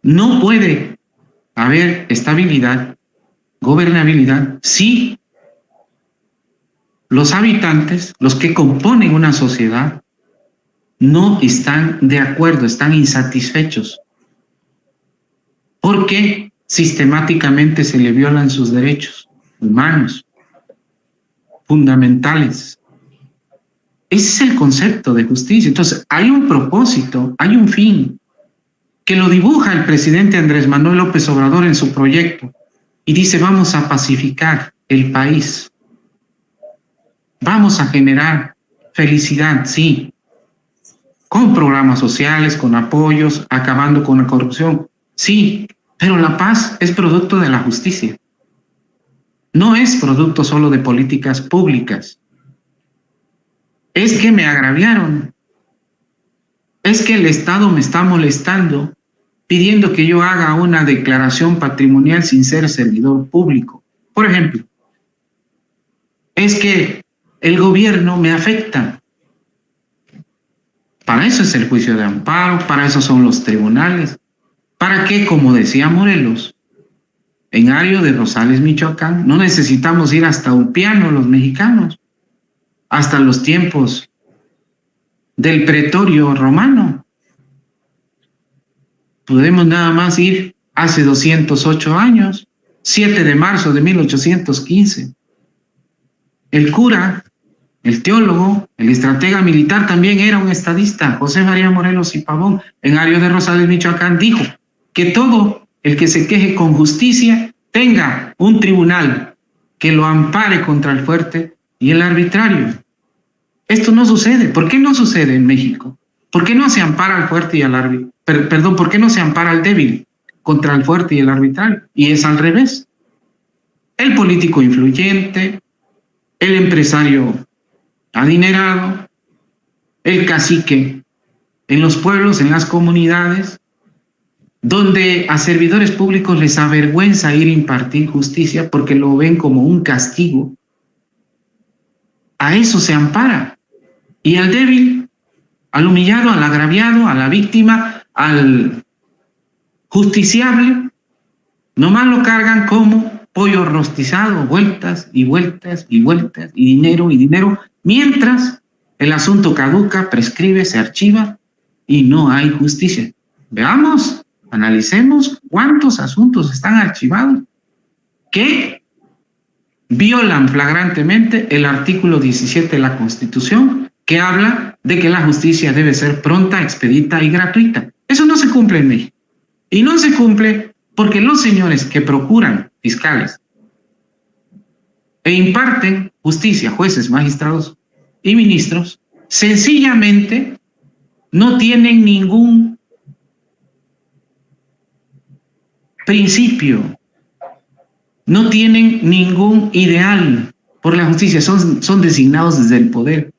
No puede haber estabilidad, gobernabilidad, si los habitantes, los que componen una sociedad, no están de acuerdo, están insatisfechos, porque sistemáticamente se le violan sus derechos humanos fundamentales. Ese es el concepto de justicia. Entonces, hay un propósito, hay un fin, que lo dibuja el presidente Andrés Manuel López Obrador en su proyecto, y dice: vamos a pacificar el país, vamos a generar felicidad, sí, con programas sociales, con apoyos, acabando con la corrupción, sí, pero la paz es producto de la justicia. No es producto solo de políticas públicas. Es que me agraviaron. Es que el Estado me está molestando, pidiendo que yo haga una declaración patrimonial sin ser servidor público. Por ejemplo, es que el gobierno me afecta. Para eso es el juicio de amparo, para eso son los tribunales. ¿Para qué? Como decía Morelos, en Ario de Rosales, Michoacán, no necesitamos ir hasta Ulpiano los mexicanos, hasta los tiempos del pretorio romano. Podemos nada más ir hace 208 años, 7 de marzo de 1815. El cura, el teólogo, el estratega militar también era un estadista, José María Morelos y Pavón, en Ario de Rosales, Michoacán, dijo que todo el que se queje con justicia tenga un tribunal que lo ampare contra el fuerte y el arbitrario. Esto no sucede. ¿Por qué no sucede en México? ¿Por qué no se ampara al fuerte y al arbitrario? Perdón, ¿por qué no se ampara al débil contra el fuerte y el arbitrario? Y es al revés. El político influyente, el empresario adinerado, el cacique en los pueblos, en las comunidades, donde a servidores públicos les avergüenza ir a impartir justicia porque lo ven como un castigo. A eso se ampara. Y al débil, al humillado, al agraviado, a la víctima, al justiciable, nomás lo cargan como pollo rostizado, vueltas y vueltas y vueltas, y dinero, mientras el asunto caduca, prescribe, se archiva y no hay justicia. Veamos, analicemos cuántos asuntos están archivados que violan flagrantemente el artículo 17 de la Constitución, que habla de que la justicia debe ser pronta, expedita y gratuita. Eso no se cumple en México. Y no se cumple porque los señores que procuran, fiscales, e imparten justicia, jueces, magistrados y ministros, sencillamente no tienen ningún principio, no tienen ningún ideal por la justicia, son designados desde el poder.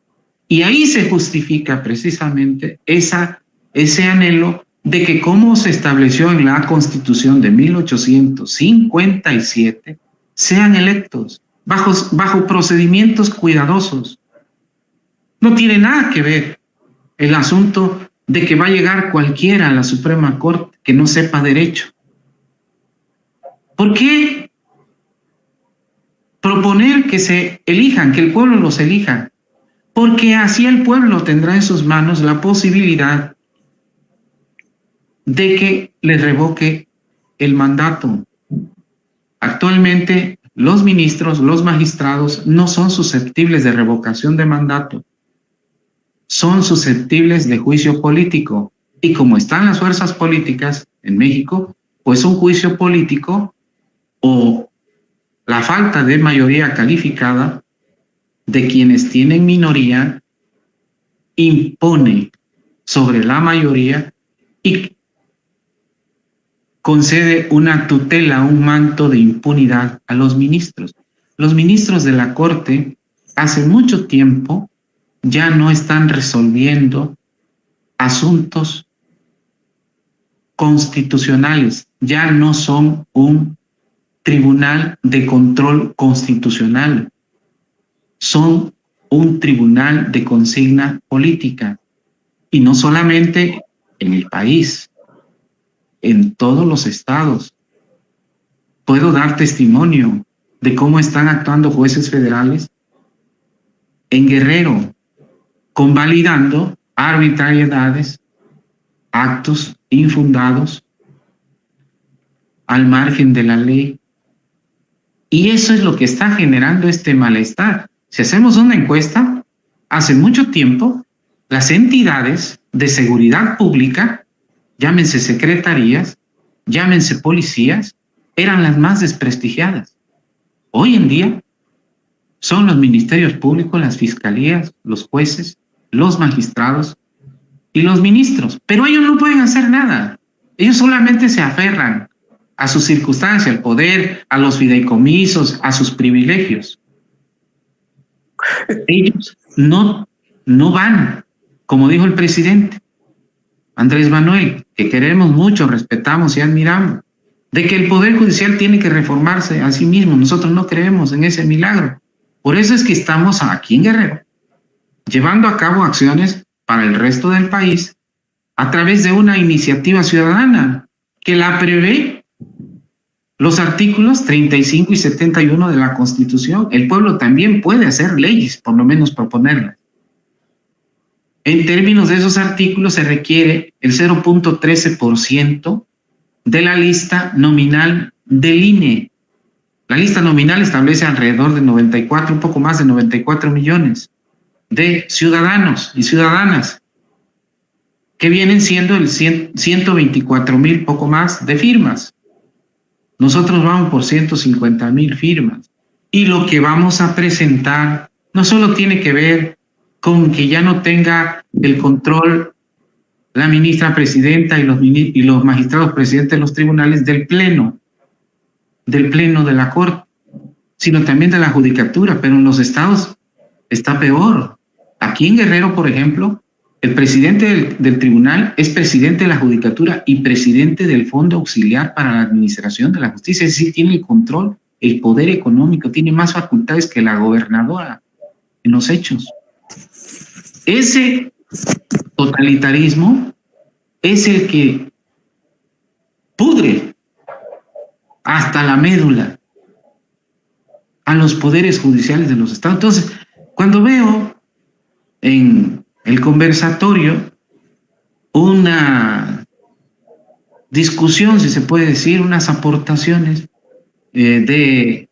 Y ahí se justifica precisamente ese anhelo de que, como se estableció en la Constitución de 1857, sean electos bajo procedimientos cuidadosos. No tiene nada que ver el asunto de que va a llegar cualquiera a la Suprema Corte que no sepa derecho. ¿Por qué proponer que se elijan, que el pueblo los elija? Porque así el pueblo tendrá en sus manos la posibilidad de que les revoque el mandato. Actualmente, los ministros, los magistrados no son susceptibles de revocación de mandato, son susceptibles de juicio político. Y como están las fuerzas políticas en México, pues un juicio político o la falta de mayoría calificada de quienes tienen minoría impone sobre la mayoría y concede una tutela, un manto de impunidad a los ministros. Los ministros de la Corte hace mucho tiempo ya no están resolviendo asuntos constitucionales, ya no son un tribunal de control constitucional, son un tribunal de consigna política, y no solamente en el país, en todos los estados. Puedo dar testimonio de cómo están actuando jueces federales en Guerrero, convalidando arbitrariedades, actos infundados, al margen de la ley. Y eso es lo que está generando este malestar. Si hacemos una encuesta, hace mucho tiempo, las entidades de seguridad pública, llámense secretarías, llámense policías, eran las más desprestigiadas. Hoy en día son los ministerios públicos, las fiscalías, los jueces, los magistrados y los ministros. Pero ellos no pueden hacer nada. Ellos solamente se aferran a su circunstancia, al poder, a los fideicomisos, a sus privilegios. Ellos no van, como dijo el presidente Andrés Manuel, que queremos mucho, respetamos y admiramos, de que el Poder Judicial tiene que reformarse a sí mismo. Nosotros no creemos en ese milagro. Por eso es que estamos aquí en Guerrero, llevando a cabo acciones para el resto del país a través de una iniciativa ciudadana que la prevé los artículos 35 y 71 de la Constitución. El pueblo también puede hacer leyes, por lo menos proponerlas. En términos de esos artículos se requiere el 0.13% de la lista nominal del INE. La lista nominal establece alrededor de 94, un poco más de 94 millones de ciudadanos y ciudadanas, que vienen siendo el 124,000, poco más, de firmas. Nosotros vamos por 150,000 firmas. Y lo que vamos a presentar no solo tiene que ver con que ya no tenga el control la ministra presidenta y los magistrados presidentes de los tribunales del pleno de la Corte, sino también de la judicatura, pero en los estados está peor. Aquí en Guerrero, por ejemplo, el presidente del tribunal es presidente de la judicatura y presidente del Fondo Auxiliar para la Administración de la Justicia, es decir, tiene el control, el poder económico, tiene más facultades que la gobernadora en los hechos. Ese totalitarismo es el que pudre hasta la médula a los poderes judiciales de los estados. Entonces, cuando veo en el conversatorio una discusión, si se puede decir, unas aportaciones de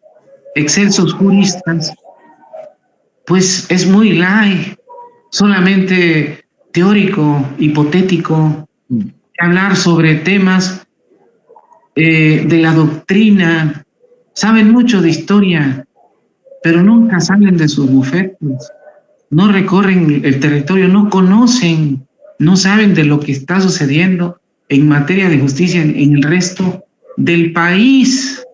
excelsos juristas, pues es muy light, solamente teórico, hipotético, hablar sobre temas de la doctrina. Saben mucho de historia, pero nunca salen de sus bufetes, no recorren el territorio, no conocen, no saben de lo que está sucediendo en materia de justicia en el resto del país.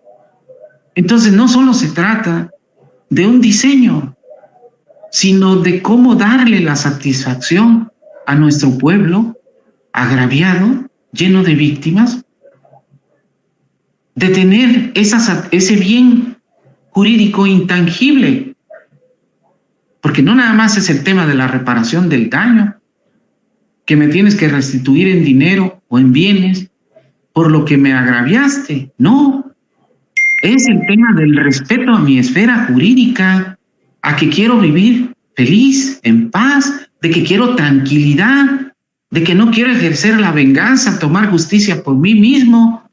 Entonces no solo se trata de un diseño, sino de cómo darle la satisfacción a nuestro pueblo agraviado, lleno de víctimas, de tener ese bien jurídico intangible, porque no nada más es el tema de la reparación del daño, que me tienes que restituir en dinero o en bienes por lo que me agraviaste, no, es el tema del respeto a mi esfera jurídica, a que quiero vivir feliz, en paz, de que quiero tranquilidad, de que no quiero ejercer la venganza, tomar justicia por mí mismo,